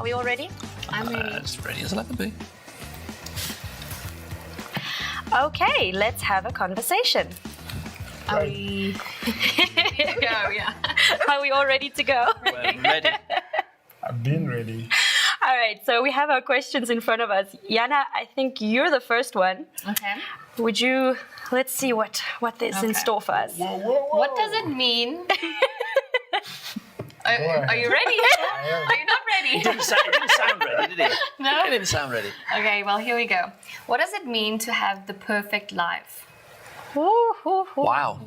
Are we all ready? I'm ready. As ready as I'll ever be. Okay, let's have a conversation. Are we? Go, yeah. Are we all ready to go? We're ready. I've been ready. All right, so we have our questions in front of us. Yana, I think you're the first one. Okay. Would you, let's see what there's in Okay. store for us. What does it mean? Are you ready? Are you not ready? It didn't sound ready, did it? No? It didn't sound ready. Okay, well, here we go. What does it mean to have the perfect life? Wow.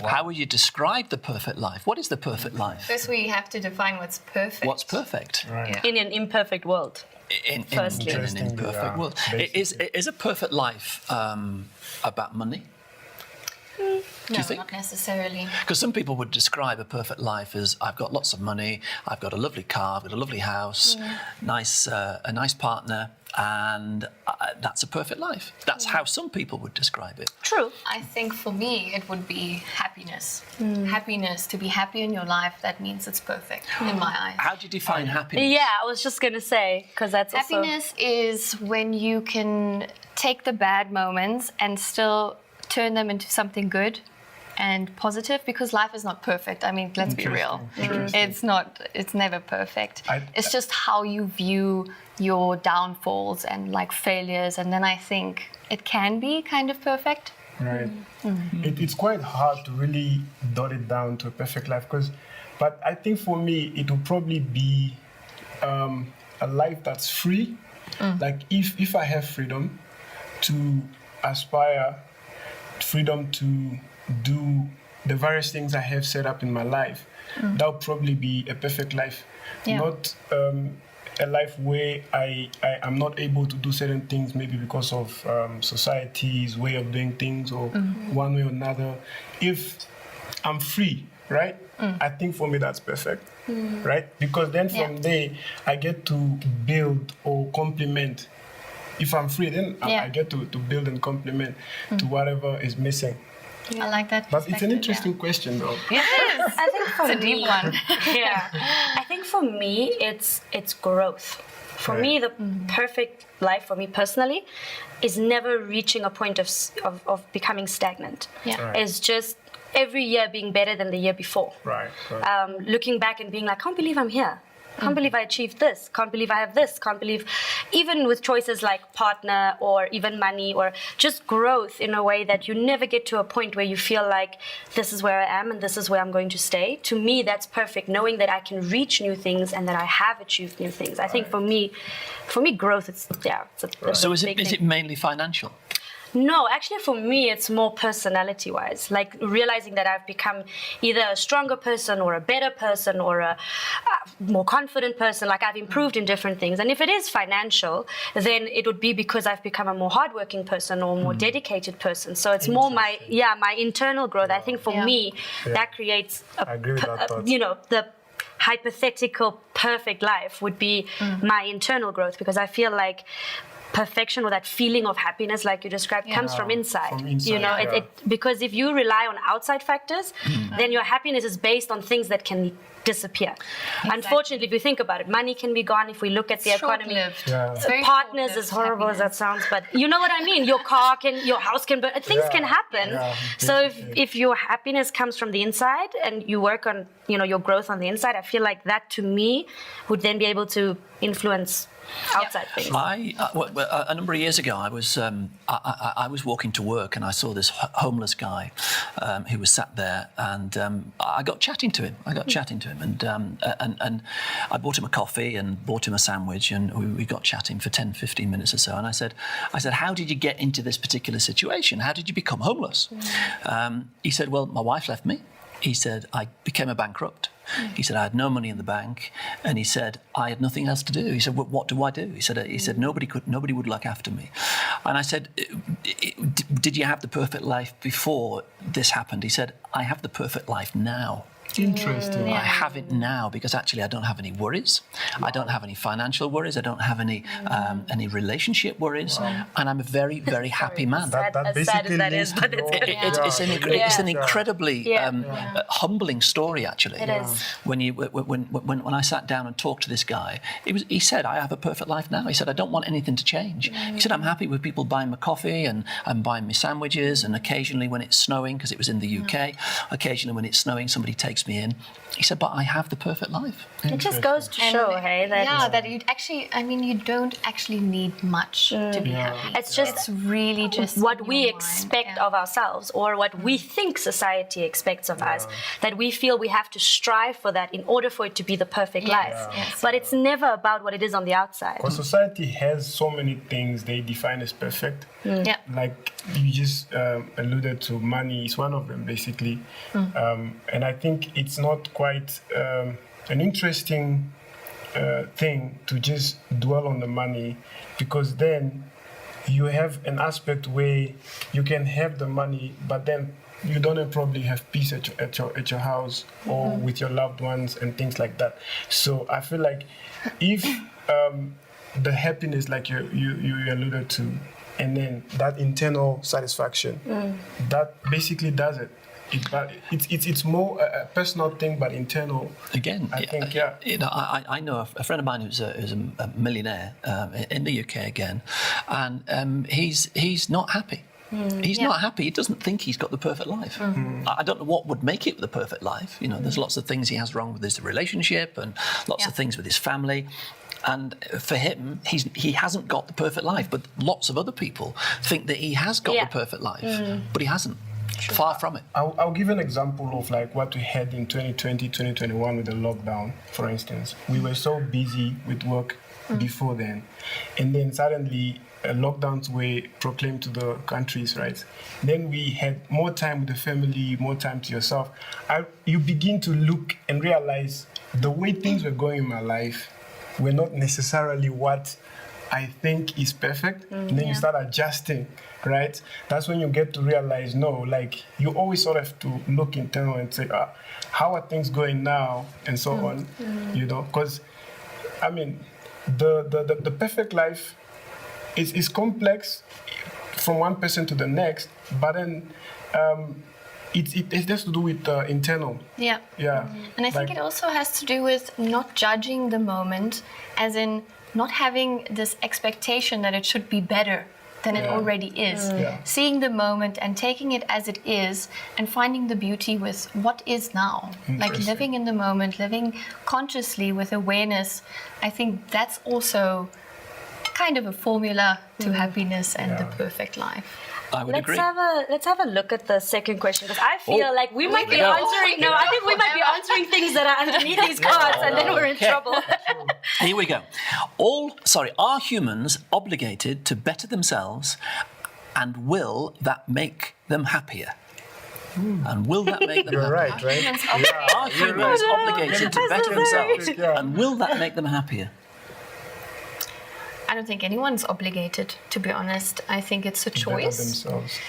How would you describe the perfect life? What is the perfect life? First, we have to define what's perfect. What's perfect? Right. In an imperfect world. In Firstly. an Interesting, imperfect yeah, world. basically. Is a perfect life about money? No, you think? not necessarily. Because some people would describe a perfect life as I've got lots of money, I've got a lovely car, I've got a lovely house, a nice partner, and that's a perfect life. That's how some people would describe it. True. I think for me, it would be happiness. Happiness, to be happy in your life, that means it's perfect in my eyes. How do you define happiness? Yeah, I was just going to say, because that's also... Happiness is when you can take the bad moments and still turn them into something good and positive, because life is not perfect. I mean, let's be real. It's never perfect. It's just how you view your downfalls and like failures, and then I think it can be kind of perfect. Right. It's quite hard to really dot it down to a perfect life, but I think for me it will probably be a life that's free. Like if I have freedom to aspire, freedom to do the various things I have set up in my life, that would probably be a perfect life. Yeah. Not a life where I am not able to do certain things, maybe because of society's way of doing things or one way or another. If I'm free, right? I think for me that's perfect, right? Because then from there I get to build or complement. If I'm free, then I get to build and complement to whatever is missing. I like that. But it's an perspective, interesting question, though. Yeah. It is. I think for It's a deep one. Yeah. I think for me, it's growth. For me, the perfect life for me personally is never reaching a point of becoming stagnant. Yeah. Right. It's just every year being better than the year before. Right. Looking back and being like, can't believe I'm here. Can't believe I achieved this. Can't believe I have this. Can't believe, even with choices like partner or even money or just growth in a way that you never get to a point where you feel like this is where I am and this is where I'm going to stay. To me, that's perfect. Knowing that I can reach new things and that I have achieved new things. I think for me, growth, it's a So is big it thing. mainly financial? No, actually for me it's more personality-wise, like realizing that I've become either a stronger person or a better person or a more confident person, like I've improved in different things. And if it is financial, then it would be because I've become a more hardworking person or a more dedicated person. So it's more my internal growth. I think for me, that creates I agree with that thought. the hypothetical perfect life would be my internal growth, because I feel like perfection or that feeling of happiness like you described comes from inside. Because if you rely on outside factors, then your happiness is based on things that can disappear. Exactly. Unfortunately, if you think about it, money can be gone if we look at the economy. Short-lived. Yeah. It's very Partners, short-lived as horrible as that happiness. sounds, but you know what I mean. Your house can burn. Things can happen. Yeah, So if your happiness comes from the inside and you work on your growth on the inside, I feel like that to me would then be able to influence outside things. A number of years ago, I was walking to work and I saw this homeless guy who was sat there, and I got chatting to him. And I bought him a coffee and bought him a sandwich, and we got chatting for 10, 15 minutes or so. And I said, how did you get into this particular situation? How did you become homeless? He said, well, my wife left me. He said, I became a bankrupt. He said, I had no money in the bank. And he said, I had nothing else to do. He said, well, what do I do? He said, nobody would look after me. And I said, did you have the perfect life before this happened? He said, I have the perfect life now. Interesting. I have it now because actually I don't have any worries. I don't have any financial worries. I don't have any relationship worries, and I'm a very, very happy man. That As sad as that leads is, to but it's your- It's an incredibly humbling story, actually. It is. When I sat down and talked to this guy, he said, "I have a perfect life now." He said, "I don't want anything to change." He said, "I'm happy with people buying me coffee and buying me sandwiches, and occasionally when it's snowing, because it was in the UK, occasionally when it's snowing, somebody takes me in." He said, "But I have the perfect life." It just goes to show, hey, that that you actually, I mean, you don't actually need much to be happy. it's just It's really just what in we your mind. expect Yeah. of ourselves, or what we think society expects of us, that we feel we have to strive for that in order for it to be the perfect life. yes. But it's never about what it is on the outside. Because society has so many things they define as perfect. Yeah. Like you just alluded to, money is one of them, basically. And I think it's not quite an interesting thing to just dwell on the money, because then you have an aspect where you can have the money, but then you don't probably have peace at your house or with your loved ones and things like that. So I feel like if the happiness, like you alluded to, and then that internal satisfaction, that basically does it. It's more a personal thing, but internal. Again, I think, I know a friend of mine who's a millionaire in the UK again, and he's not happy. He's not happy. He doesn't think he's got the perfect life. I don't know what would make it the perfect life. You know, there's lots of things he has wrong with his relationship and lots of things with his family. And for him, he hasn't got the perfect life. But lots of other people think that he has got the perfect life, but he hasn't. Far from it. I'll give an example of like what we had in 2020, 2021 with the lockdown, for instance. We were so busy with work before then. And then suddenly lockdowns were proclaimed to the countries, right? Then we had more time with the family, more time to yourself. You begin to look and realize the way things were going in my life were not necessarily what I think is perfect. And then you start adjusting, right? That's when you get to realize, no, like you always sort of have to look internal and say, how are things going now? And so on, you know? Because, I mean, the perfect life is complex from one person to the next, but then it has to do with internal. Yeah. Yeah. And I think it also has to do with not judging the moment, as in not having this expectation that it should be better than it already is. Yeah. Seeing the moment and taking it as it is and finding the beauty with what is now. Like Interesting. living in the moment, living consciously with awareness. I think that's also kind of a formula to happiness and the perfect life. I would agree. Let's have a look at the second question, because I feel like we might be go. answering. No, I think we might be answering things that are underneath these cards, and then we're in trouble. Here we go. Are humans obligated to better themselves, and will that make them happier? And will that make them You're happier? right, right? Are humans obligated to better themselves, Yeah. and will that make them happier? I don't think anyone's obligated, to be honest. I think it's a Better choice. themselves.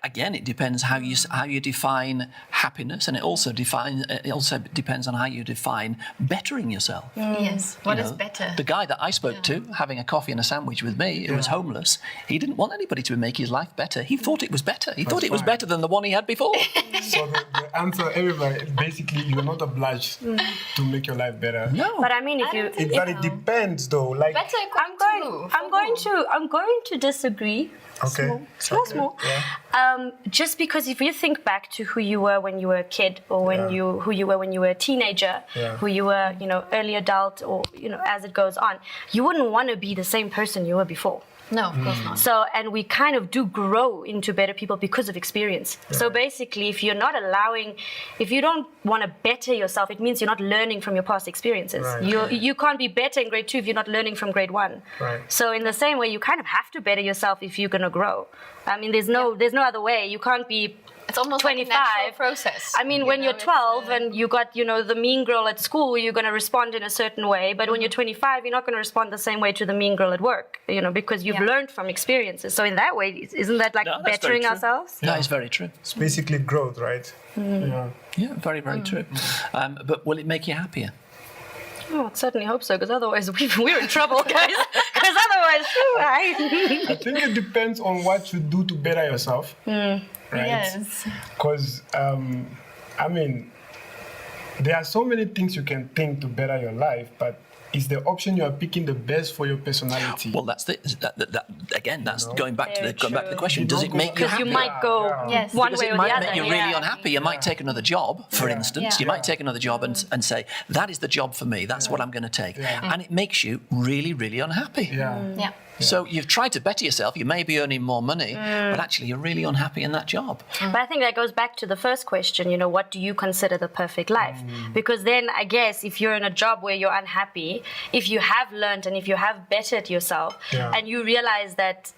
Again, it depends how you define happiness, and it also depends on how you define bettering yourself. Yes. What You is know, better? The guy that I spoke to, having a coffee and a sandwich with me, who was homeless, he didn't want anybody to make his life better. He thought it was better. He thought it was fine. better than the one he had before. So the answer, everybody, basically, you're not obliged to make your life better. No. But I mean, if you, But it depends, though. Like, Better I'm going to disagree. Okay. Small. Just because if you think back to who you were when you were a kid, or who you were when you were a teenager, who you were, early adult, or as it goes on, you wouldn't want to be the same person you were before. No, of course not. So, and we kind of do grow into better people because of experience. So basically, if you don't want to better yourself, it means you're not learning from your past experiences. Right. You can't be better in grade 2 if you're not learning from grade 1. Right. So in the same way, you kind of have to better yourself if you're going to grow. I mean, there's no other way. You can't be It's almost like a 25 natural process. I mean, you when know, you're it's, 12 and you got, the mean girl at school, you're going to respond in a certain way. But when you're 25, you're not going to respond the same way to the mean girl at work, because you've learned from experiences. So in that way, isn't that like No, that's very bettering true. ourselves? That is very true. It's basically growth, right? Yeah. Yeah, very, very true. But will it make you happier? Oh, I certainly hope so, because otherwise we're in trouble, guys. Because otherwise, I think it depends on what you do to better yourself, right? Yes. Because, I mean, there are so many things you can think to better your life, but is the option you are picking the best for your personality? Well, that's again. That's going back to Very the true. question. You Does don't it go- make you because happy? you might go Yes. one Because way it or the might other. make you really unhappy. You might take another job, for instance. You might take another job and say, that is the job for me. That's what I'm going to take. And it makes you really, really unhappy. Yeah. Yeah. So you've tried to better yourself. You may be earning more money, but actually you're really unhappy in that job. But I think that goes back to the first question, what do you consider the perfect life? Because then I guess if you're in a job where you're unhappy, if you have learned and if you have bettered yourself and you realize that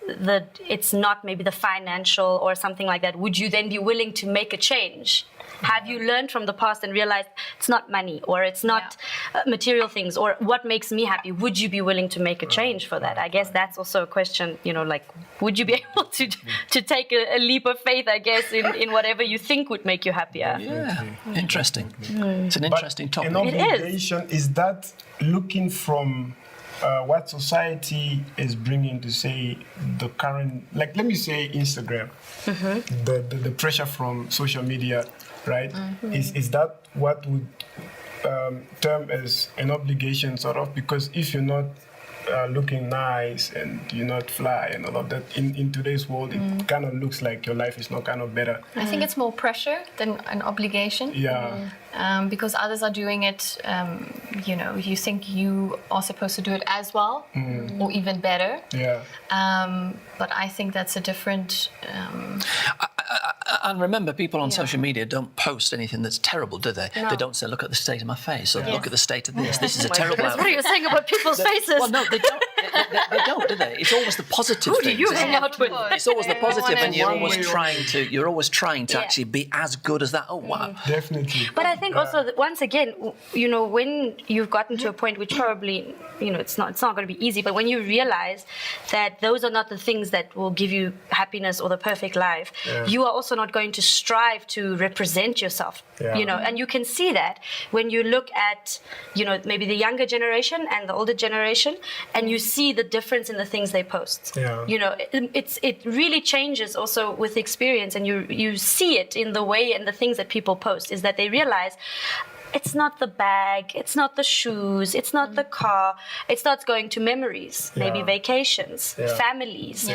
it's not maybe the financial or something like that, would you then be willing to make a change? Have you learned from the past and realized it's not money or it's not material things or what makes me happy? Would you be willing to make a change for that? I guess that's also a question, like, would you be able to take a leap of faith, I guess, in whatever you think would make you happier? Yeah, interesting. It's an interesting topic. An obligation is that looking from what society is bringing to say the current, like let me say Instagram, the pressure from social media, right? Is that what would term as an obligation, sort of? Because if you're not looking nice and you're not fly and all of that, in today's world, it kind of looks like your life is not kind of better. I think it's more pressure than an obligation. Yeah. Because others are doing it, you think you are supposed to do it as well or even better. Yeah. But I think that's a different. And remember, people on social media don't post anything that's terrible, do they? No. They don't say, look at the state of my face, or look at the state of this. This is a Oh my terrible goodness, what are outfit. you saying about people's faces? Well, no, they don't. They don't, do they? It's always the positive Who do things, you isn't hang it? out with? It's always the positive, and you're One always way or trying to Yeah. actually be as good as that. Oh wow! Definitely. But I think also that once again, when you've gotten to a point which probably, it's not going to be easy, but when you realize that those are not the things that will give you happiness or the perfect life, you are also not going to strive to represent yourself. Yeah. And you can see that when you look at, maybe the younger generation and the older generation, and you see the difference in the things they post. Yeah. It really changes also with experience, and you see it in the way and the things that people post, is that they realize it's not the bag, it's not the shoes, it's not the car, it starts going to memories, maybe vacations, families,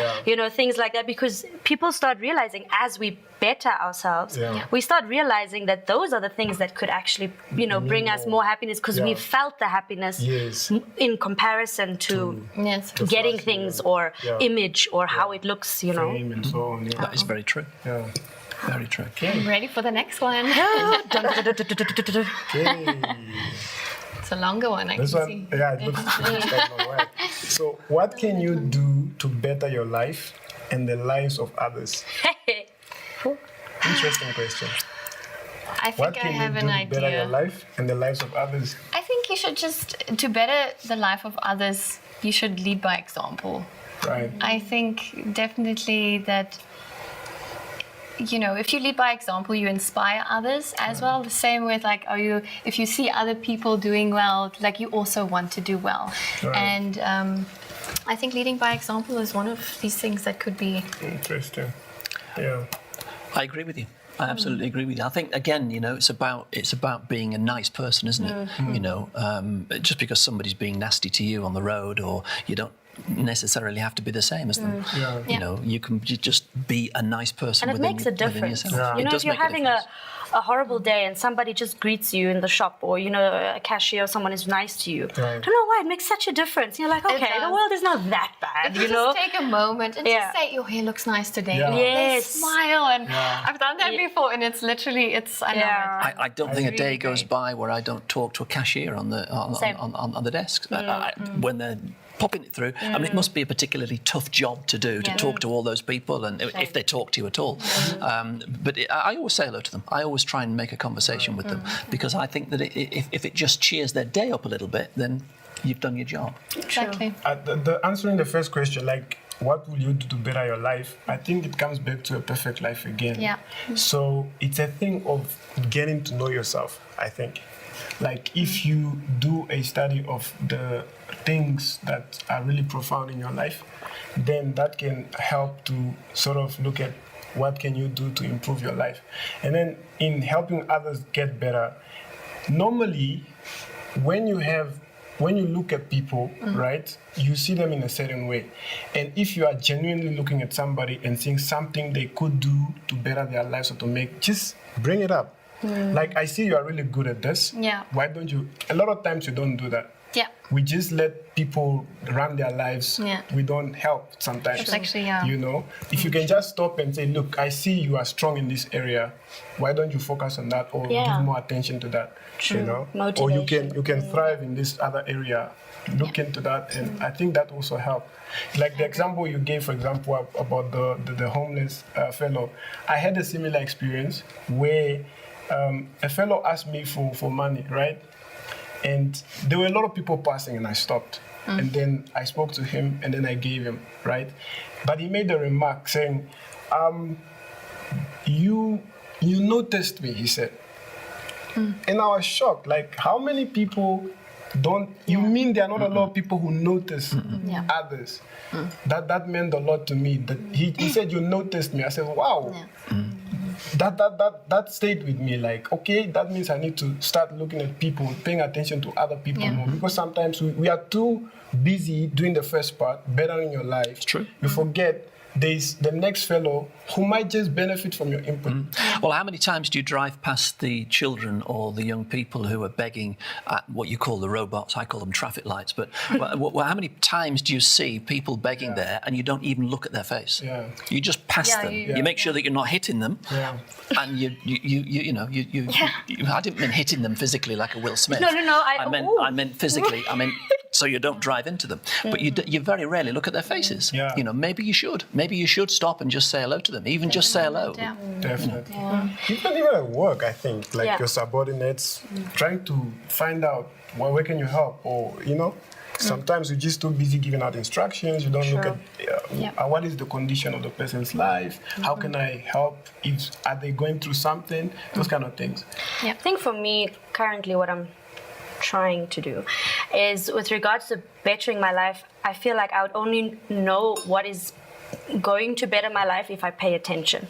things like that, because people start realizing as we better ourselves, we start realizing that those are the things that could actually, bring us more happiness, because we felt the happiness in comparison to Yes. getting things or image or how it looks, Fame and so on. Yeah. That is very true. Yeah. Very true. I'm ready for the next one. Okay. It's a longer one, I This can one, see. yeah, it looks like my wife. So, what can you do to better your life and the lives of others? Interesting question. I think What I can have you an do to better your idea. life and the lives of others? I think you should to better the life of others, you should lead by example. Right. I think definitely that, if you lead by example, you inspire others as well. The same with if you see other people doing well, you also want to do well. Right. And I think leading by example is one of these things that could be. Interesting. Yeah. I agree with you. I absolutely agree with you. I think again, it's about being a nice person, isn't it? Just because somebody's being nasty to you on the road, or you don't necessarily have to be the same as them. Yeah. You can just be a nice person. And it within, makes a within difference. yourself. Yeah. It If does you're make a having difference. a horrible day and somebody just greets you in the shop, or a cashier or someone is nice to you, Right. I don't know why, it makes such a difference. You're like, okay, the does. world is not that bad, If you just take a moment and Yeah. just say, your hair looks nice today. Yeah. They Yes. smile, and I've done that before, and it's literally, I know Yeah. it. I don't think a really day goes great. by where I don't talk to a cashier on the Same. on the desk when they're popping it through. I mean, it must be a particularly tough job to do, to talk to all those people, and if they talk to you at all. But I always say hello to them. I always try and make a conversation with them, because I think that if it just cheers their day up a little bit, then you've done your job. Exactly. The answering the first question, like, what will you do to better your life? I think it comes back to a perfect life again. Yeah. So it's a thing of getting to know yourself, I think. Like, if you do a study of the things that are really profound in your life, then that can help to sort of look at what can you do to improve your life. And then in helping others get better, normally when you look at people, right, you see them in a certain way. And if you are genuinely looking at somebody and seeing something they could do to better their lives or to make, just bring it up. Like, I see you are really good at this. Yeah. Why don't you? A lot of times you don't do that. Yeah. We just let people run their lives. Yeah. We don't help sometimes. It's actually, you know, if you can just stop and say, look, I see you are strong in this area. Why don't you focus on that, or give more attention to that? True. You know, Motivation. or you can thrive in this other area. Look into that, and I think that also helped. Like the example you gave, for example, about the homeless fellow, I had a similar experience where a fellow asked me for money, right? And there were a lot of people passing, and I stopped. And then I spoke to him, and then I gave him, right? But he made a remark saying, you noticed me, he said. And I was shocked. Like, how many people don't, you mean there are not a lot of people who notice others? That meant a lot to me. That he said, you noticed me. I said, wow. That stayed with me. Like, okay, that means I need to start looking at people, paying attention to other people more, because sometimes we are too busy doing the first part, bettering your life. It's true. You forget there's the next fellow who might just benefit from your input. Well, how many times do you drive past the children or the young people who are begging at what you call the robots? I call them traffic lights. But how many times do you see people begging there and you don't even look at their face? Yeah. You just pass them. You make sure that you're not hitting them. Yeah. And you I didn't mean hitting them physically like a Will Smith. No. I meant physically. I meant so you don't drive into them. But you very rarely look at their faces. Yeah. You know, maybe you should. Maybe you should stop and just say hello to them. Even just say hello. Yeah. Definitely. Even at work, I think, like your subordinates, trying to find out where can you help, or, you know, sometimes you're just too busy giving out instructions. You don't look at what is the condition of the person's life. How can I help? Are they going through something? Those kind of things. Yeah. I think for me, currently, what I'm trying to do is, with regards to bettering my life, I feel like I would only know what is going to better my life if I pay attention.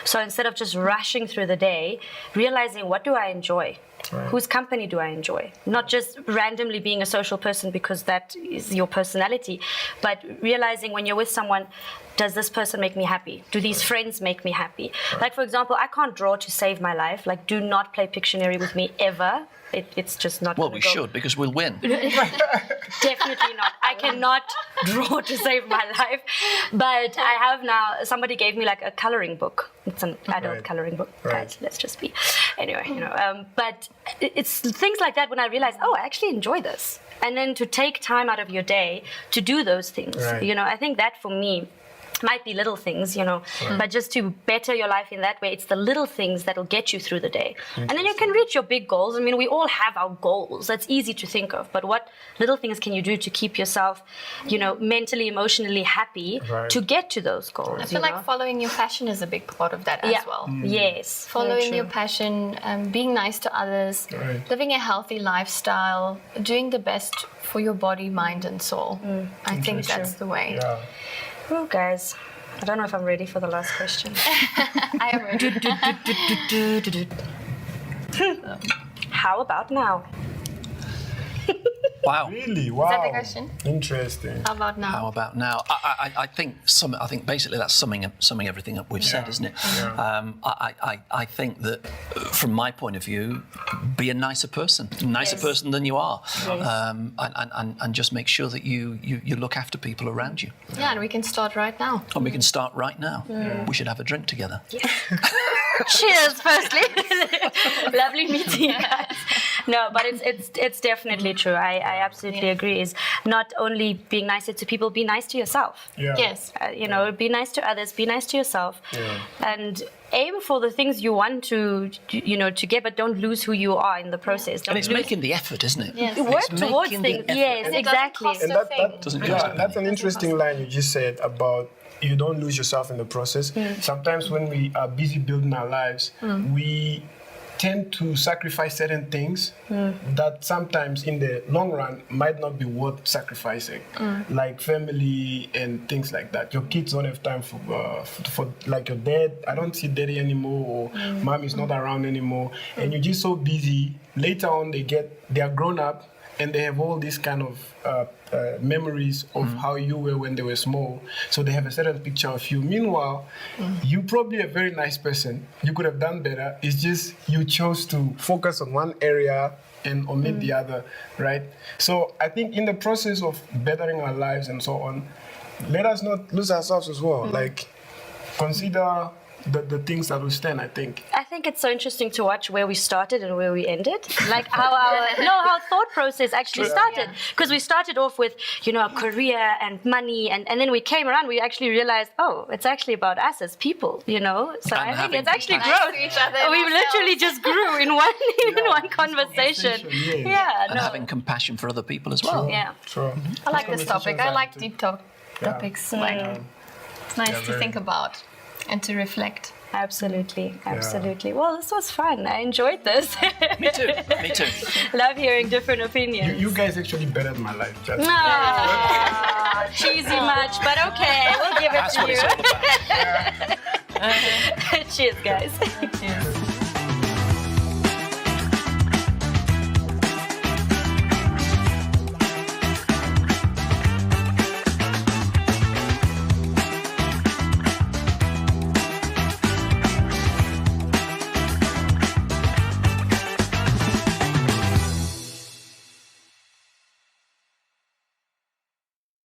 So instead of just rushing through the day, realizing, what do I enjoy? Right. Whose company do I enjoy? Not just randomly being a social person because that is your personality, but realizing when you're with someone, does this person make me happy? Do these friends make me happy? Like, for example, I can't draw to save my life. Like, do not play Pictionary with me ever. It's just not. Well, we should, because we'll win. Definitely not. I cannot draw to save my life. But I have now, somebody gave me like a coloring book. It's an adult coloring book. Guys, let's just be. Anyway, you know, but it's things like that when I realize, oh, I actually enjoy this. And then to take time out of your day to do those things, you know, I think that for me, might be little things, you know, but just to better your life in that way, it's the little things that'll get you through the day. And then you can reach your big goals. I mean, we all have our goals. That's easy to think of. But what little things can you do to keep yourself, you know, mentally, emotionally happy to get to those goals? I feel like following your passion is a big part of that as well. Yes. Following your passion, being nice to others, living a healthy lifestyle, doing the best for your body, mind, and soul. I think that's the way. Yeah. Oh, guys, I don't know if I'm ready for the last question. I am ready. How about now? Wow. Really? Wow. Is that the question? Interesting. How about now? How about now? I think basically that's summing everything up we've said, isn't it? Yeah. I think that from my point of view, be a nicer person than you are, and just make sure that you look after people around you. Yeah, and we can start right now. And we can start right now. We should have a drink together. Cheers, firstly. Lovely meeting you guys. No, but it's definitely true. I absolutely agree. Is not only being nicer to people, be nice to yourself. Yeah. Yes. You know, be nice to others, be nice to yourself, and aim for the things you want to get, but don't lose who you are in the process. Don't And it's lose- making the effort, isn't it? Yes. work It's towards making the things. effort. Yes, And it doesn't exactly. cost And a that, thing. that Doesn't yeah, cost anything. that's an interesting line you just said about you don't lose yourself in the process. Sometimes when we are busy building our lives, we tend to sacrifice certain things that sometimes in the long run might not be worth sacrificing, like family and things like that. Your kids don't have time for like your dad. I don't see daddy anymore, or mom is not around anymore, and you're just so busy. Later on, they are grown up. And they have all these kind of memories of how you were when they were small. So they have a certain picture of you. Meanwhile, you're probably a very nice person. You could have done better. It's just you chose to focus on one area and omit the other, right? So I think in the process of bettering our lives and so on, let us not lose ourselves as well. Like, consider the things that we stand, I think. I think it's so interesting to watch where we started and where we ended. Like how our thought process actually started. Because we started off with, a career and money, and then we came around, we actually realized, it's actually about us as people, So I think having it's actually compassion. growth. Nice to each other and We literally ourselves. just grew in one conversation. conversation, Yeah, And no. having compassion for other people as well. Yeah. True. I like this topic. I like deep. deep topics. Like, it's nice to very. think about and to reflect. Absolutely. Well, this was fun. I enjoyed this. Me too. Me too. Love hearing different opinions. You guys actually bettered my life, Judge. Ah, cheesy much, but okay, we'll give it That's to what you. it's all about. Cheers, guys. Yes.